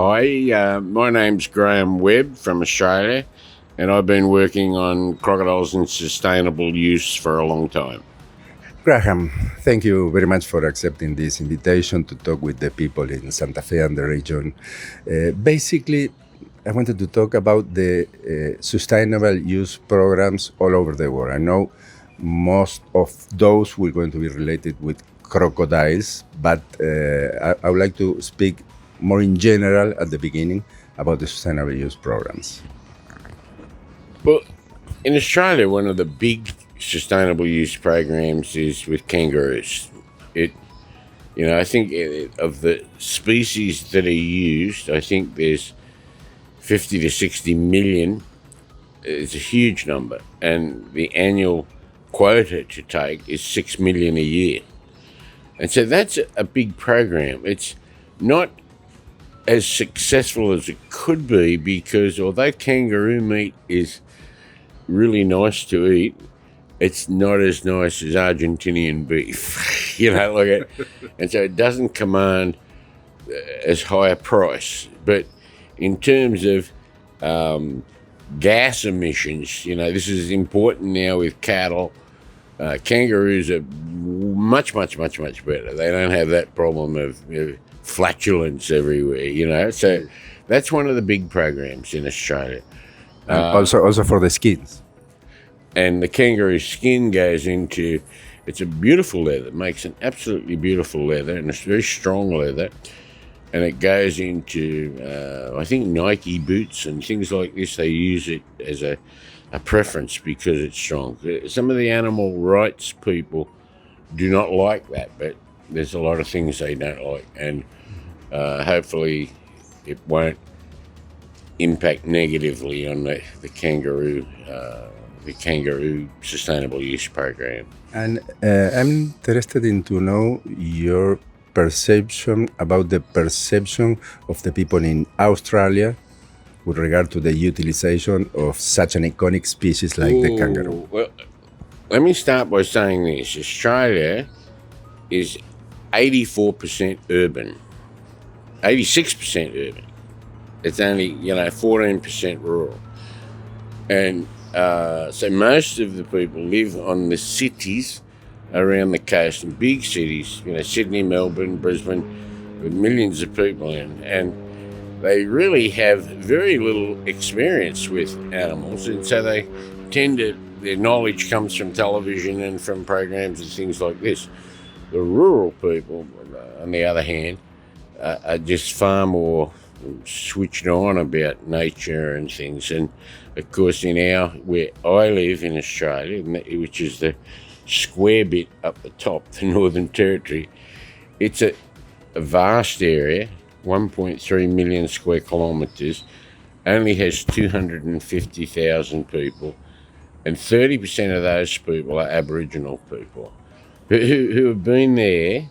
Hi, my name's Grahame Webb from Australia, and I've been working on crocodiles and sustainable use for a long time. Grahame, thank you very much for accepting this invitation to talk with the people in Santa Fe and the region. Basically, I wanted to talk about the sustainable use programs all over the world. I know most of those were going to be related with crocodiles, but I would like to speak more in general at the beginning about the sustainable use programs. Well, in Australia, one of the big sustainable use programs is with kangaroos. I think of the species that are used, I think there's 50 to 60 million. It's a huge number, and the annual quota to take is 6 million a year. And so that's a big program. It's not as successful as it could be because although kangaroo meat is really nice to eat, it's not as nice as Argentinian beef, and so it doesn't command as high a price. But in terms of gas emissions, this is important now with cattle. Kangaroos are much better. They don't have that problem of flatulence everywhere, So that's one of the big programs in Australia. Also for the skins. And the kangaroo skin goes into, it's a beautiful leather, makes an absolutely beautiful leather, and it's very strong leather. And it goes into, I think, Nike boots and things like this. They use it as a preference because it's strong. Some of the animal rights people do not like that, but there's a lot of things they don't like. And hopefully it won't impact negatively on the kangaroo sustainable use program. And I'm interested in to know your perception about the perception of the people in Australia with regard to the utilization of such an iconic species like the kangaroo. Well, let me start by saying this. Australia is 84% urban, 86% urban. It's only, 14% rural. And so most of the people live on the cities around the coast, and big cities, Sydney, Melbourne, Brisbane, with millions of people in. And they really have very little experience with animals, and so they their knowledge comes from television and from programs and things like this. The rural people, on the other hand, are just far more switched on about nature and things. And of course, where I live in Australia, which is the square bit up the top, the Northern Territory, it's a vast area, 1.3 million square kilometres, only has 250,000 people, and 30% of those people are Aboriginal people who have been there,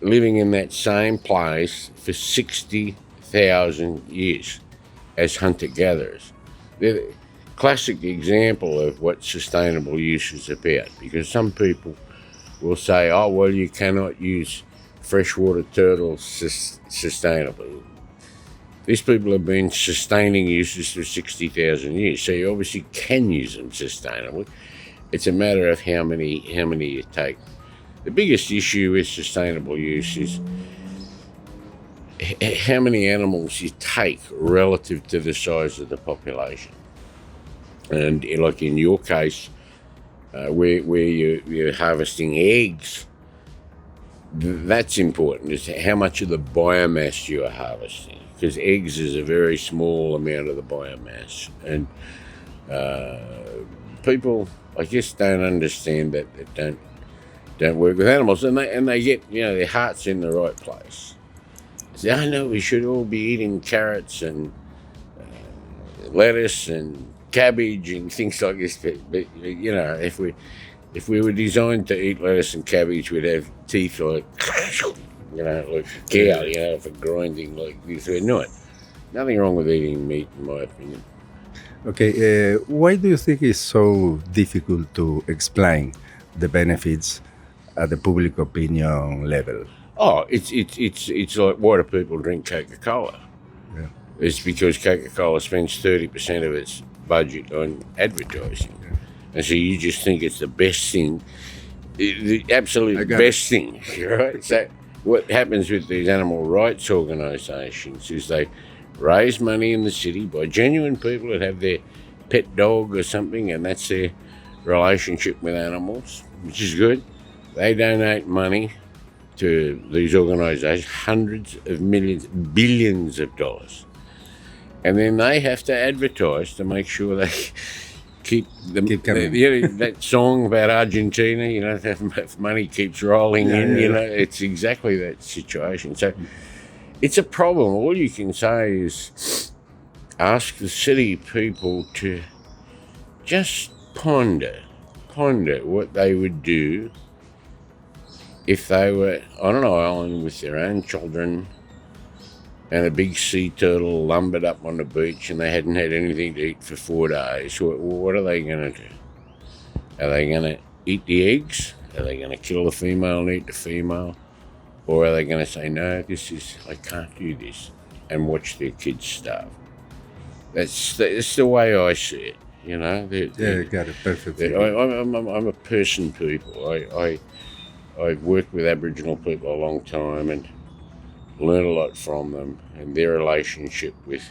living in that same place for 60,000 years as hunter-gatherers. They're the classic example of what sustainable use is about, because some people will say, oh, well, you cannot use freshwater turtles sustainably. These people have been sustaining uses for 60,000 years, so you obviously can use them sustainably. It's a matter of how many you take. The biggest issue with sustainable use is how many animals you take relative to the size of the population. And like in your case, where you're harvesting eggs, that's important, is how much of the biomass you are harvesting, because eggs is a very small amount of the biomass. And people, I guess, don't understand that, don't work with animals, and they get, their heart's in the right place. Say, I know we should all be eating carrots and lettuce and cabbage and things like this, but if we were designed to eat lettuce and cabbage, we'd have teeth like like a cow, for grinding like this. We're not. Nothing wrong with eating meat, in my opinion. Okay, why do you think it's so difficult to explain the benefits at the public opinion level? Oh, it's like, why do people drink Coca-Cola? Yeah. It's because Coca-Cola spends 30% of its budget on advertising. Yeah. And so you just think it's the best thing, the absolute got best thing, right? So what happens with these animal rights organisations is they raise money in the city by genuine people that have their pet dog or something, and that's their relationship with animals, which is good. They donate money to these organisations, hundreds of millions, billions of dollars. And then they have to advertise to make sure they keep coming. that song about Argentina, if money keeps rolling in, it's exactly that situation. So it's a problem. All you can say is ask the city people to just ponder what they would do if they were on an island with their own children and a big sea turtle lumbered up on the beach and they hadn't had anything to eat for 4 days. What are they going to do? Are they going to eat the eggs? Are they going to kill the female and eat the female? Or are they going to say, no, I can't do this, and watch their kids starve? That's the way I see it, Yeah, got it perfectly. I'm a person people. I've worked with Aboriginal people a long time and learn a lot from them, and their relationship with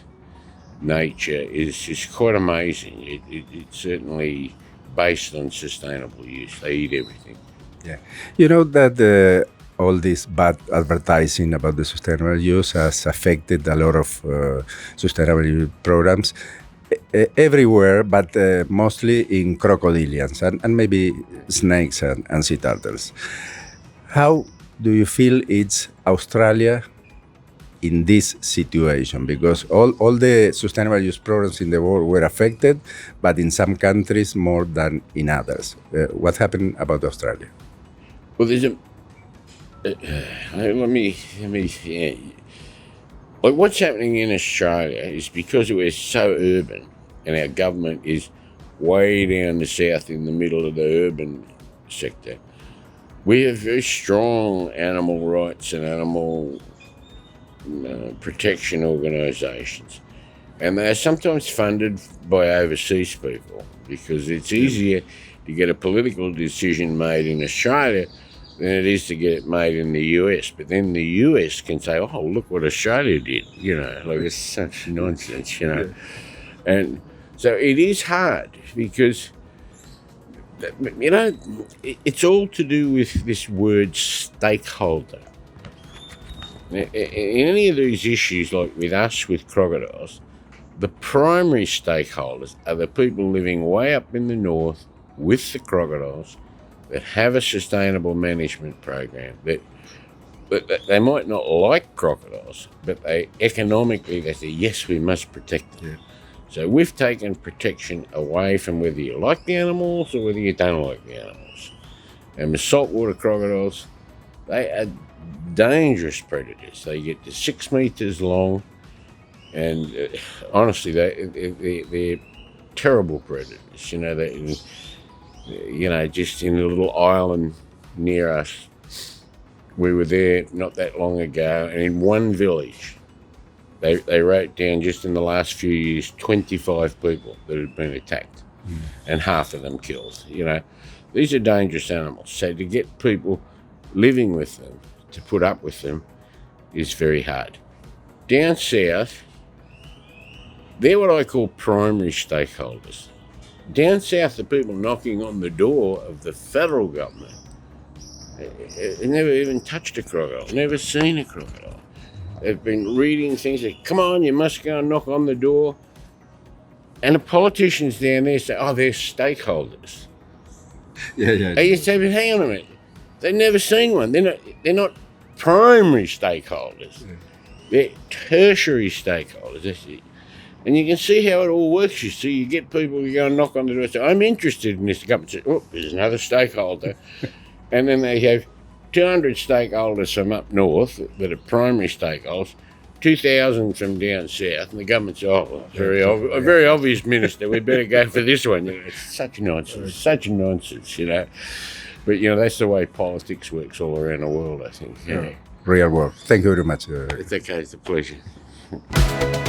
nature is quite amazing. It's certainly based on sustainable use. They eat everything. Yeah. You know that all this bad advertising about the sustainable use has affected a lot of sustainable programs everywhere, but mostly in crocodilians and maybe snakes and sea turtles. How do you feel it's Australia in this situation? Because all the sustainable use programs in the world were affected, but in some countries more than in others. What happened about Australia? Well, there's what's happening in Australia is because we're so urban and our government is way down the south in the middle of the urban sector. We have very strong animal rights and animal protection organisations, and they are sometimes funded by overseas people because it's easier to get a political decision made in Australia than it is to get it made in the US. But then the US can say, oh, look what Australia did, it's such nonsense, And so it is hard because, it's all to do with this word stakeholder. In any of these issues, like with us, with crocodiles, the primary stakeholders are the people living way up in the north with the crocodiles that have a sustainable management program, that they might not like crocodiles, but they say, yes, we must protect them. Yeah. So we've taken protection away from whether you like the animals or whether you don't like the animals. And the saltwater crocodiles, they are dangerous predators. They get to 6 meters long, and honestly, they're terrible predators. Just in a little island near us, we were there not that long ago, and in one village, they wrote down just in the last few years 25 people that had been attacked, and half of them killed. These are dangerous animals. So to get people living with them, to put up with them, is very hard. Down south, they're what I call primary stakeholders. Down south, the people knocking on the door of the federal government never even touched a crocodile, never seen a crocodile. They've been reading things like, come on, you must go and knock on the door. And the politicians down there say, oh, they're stakeholders. Yeah. And you say, but hang on a minute, they've never seen one. They're not primary stakeholders. Yeah. They're tertiary stakeholders. That's it. And you can see how it all works. You get people who go and knock on the door and say, I'm interested in this. The government says, oh, there's another stakeholder. And then they have 200 stakeholders from up north that are primary stakeholders, 2,000 from down south, and the government says, oh, very obvious, Minister, we better go for this one. It's such nonsense, But, that's the way politics works all around the world, I think. Real world. Thank you very much. It's okay, it's a pleasure. Bye.